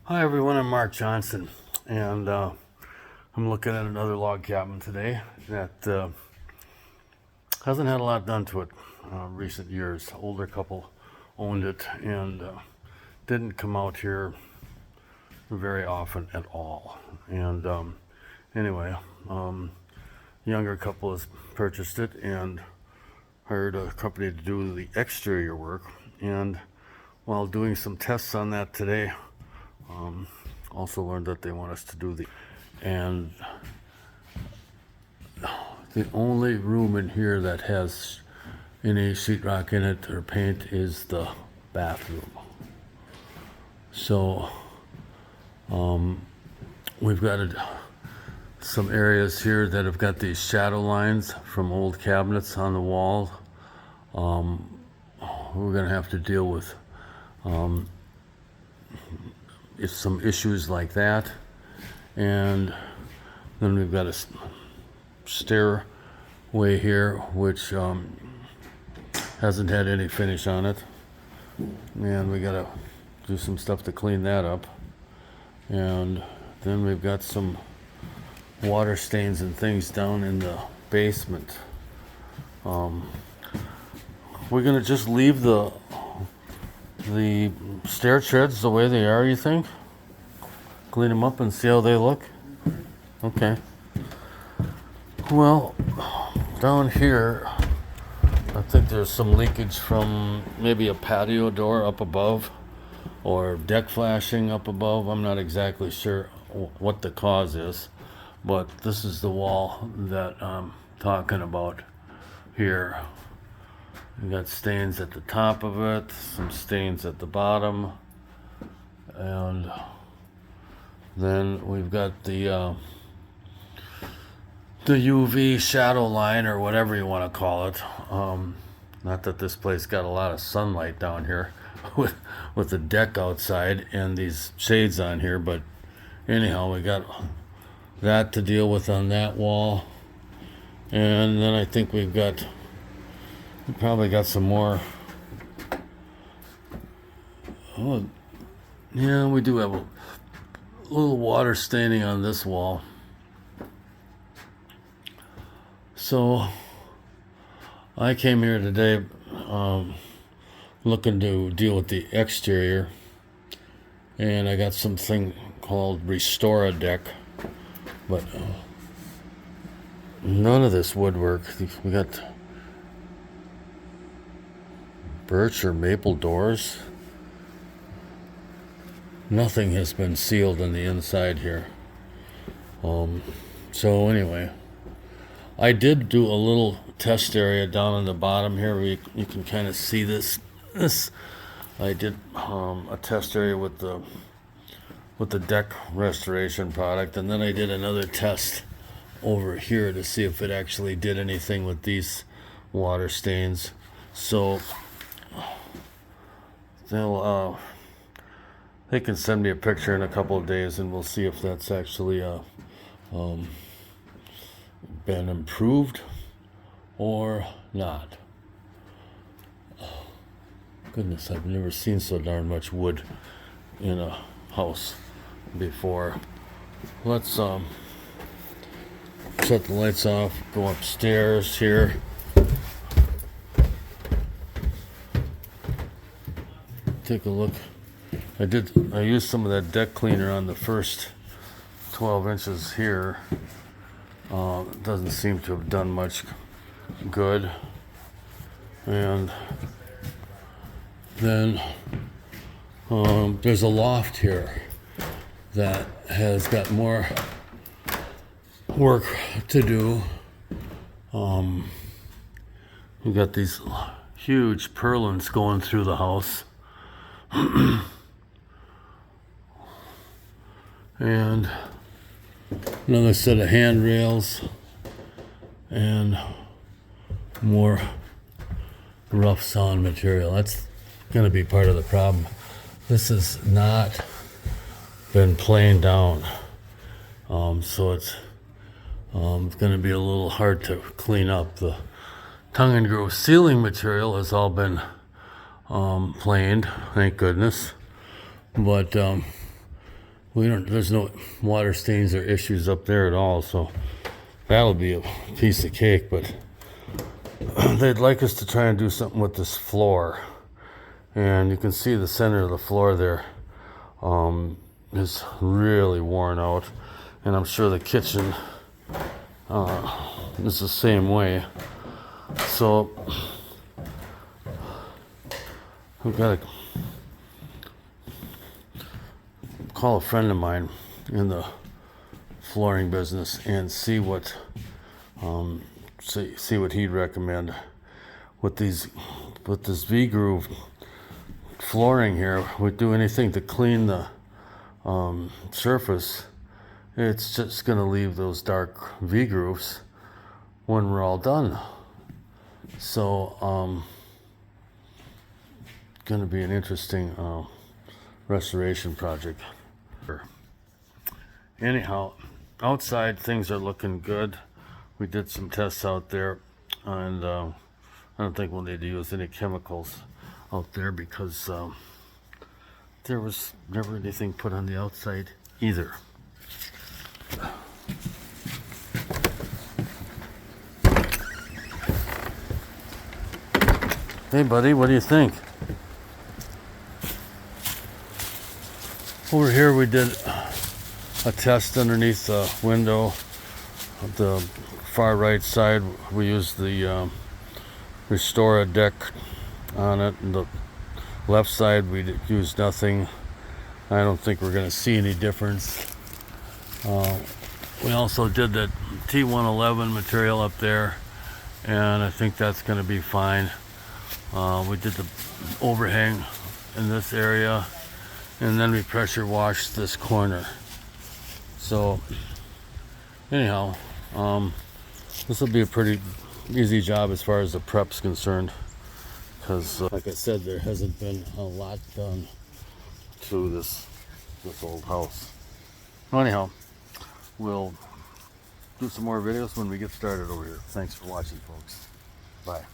Hi everyone, I'm Mark Johnson, and I'm looking at another log cabin today that hasn't had a lot done to it recent years. Older couple owned it and didn't come out here very often at all. And anyway, younger couple has purchased it and hired a company to do the exterior work. And while doing some tests on that today, also learned that they want us to do and the only room in here that has any sheetrock in it or paint is the bathroom. So we've got some areas here that have got these shadow lines from old cabinets on the wall. We're going to have to deal with some issues like that. And then we've got a stairway here, which hasn't had any finish on it. And we got to do some stuff to clean that up. And then we've got some water stains and things down in the basement. We're gonna just leave the stair treads the way they are, you think? Clean them up and see how they look? Okay. Well, down here, I think there's some leakage from maybe a patio door up above or deck flashing up above. I'm not exactly sure what the cause is, but this is the wall that I'm talking about here. We got stains at the top of it, some stains at the bottom, and then we've got the UV shadow line, or whatever you want to call it. Not that this place got a lot of sunlight down here with the deck outside and these shades on here, but anyhow, we got that to deal with on that wall. And then I think we probably got some more. Oh, yeah, we do have a little water staining on this wall. So I came here today looking to deal with the exterior, and I got something called Restore-A-Deck, but none of this woodwork. We got birch or maple doors. Nothing has been sealed on the inside here. So anyway, I did do a little test area down on the bottom here where you can kind of see this. I did a test area with the deck restoration product, and then I did another test over here to see if it actually did anything with these water stains. So they can send me a picture in a couple of days, and we'll see if that's actually been improved or not. Goodness, I've never seen so darn much wood in a house before. Let's shut the lights off, go upstairs here. Take a look. I used some of that deck cleaner on the first 12 inches here. It doesn't seem to have done much good. And then there's a loft here that has got more work to do. We've got these huge purlins going through the house. And another set of handrails and more rough sawn material. That's going to be part of the problem. This has not been planed down, so it's going to be a little hard to clean up. The tongue and groove ceiling material has all been planed, thank goodness, but There's no water stains or issues up there at all, so that'll be a piece of cake. But they'd like us to try and do something with this floor, and you can see the center of the floor there is really worn out, and I'm sure the kitchen is the same way. So we've got to call a friend of mine in the flooring business and see what see what he'd recommend with this V-groove flooring here. We'd do anything to clean the surface. It's just going to leave those dark V-grooves when we're all done. So going to be an interesting restoration project. Anyhow, outside things are looking good. We did some tests out there, and I don't think we'll need to use any chemicals out there because there was never anything put on the outside either. Hey buddy, what do you think? Over here we did a test underneath the window. The far right side we used the Restora deck on it, and the left side we used nothing. I don't think we're going to see any difference. We also did the T111 material up there, and I think that's going to be fine. We did the overhang in this area, and then we pressure washed this corner. So anyhow, this will be a pretty easy job as far as the prep's concerned, because like I said, there hasn't been a lot done to this old house. Anyhow, we'll do some more videos when we get started over here. Thanks for watching, folks. Bye.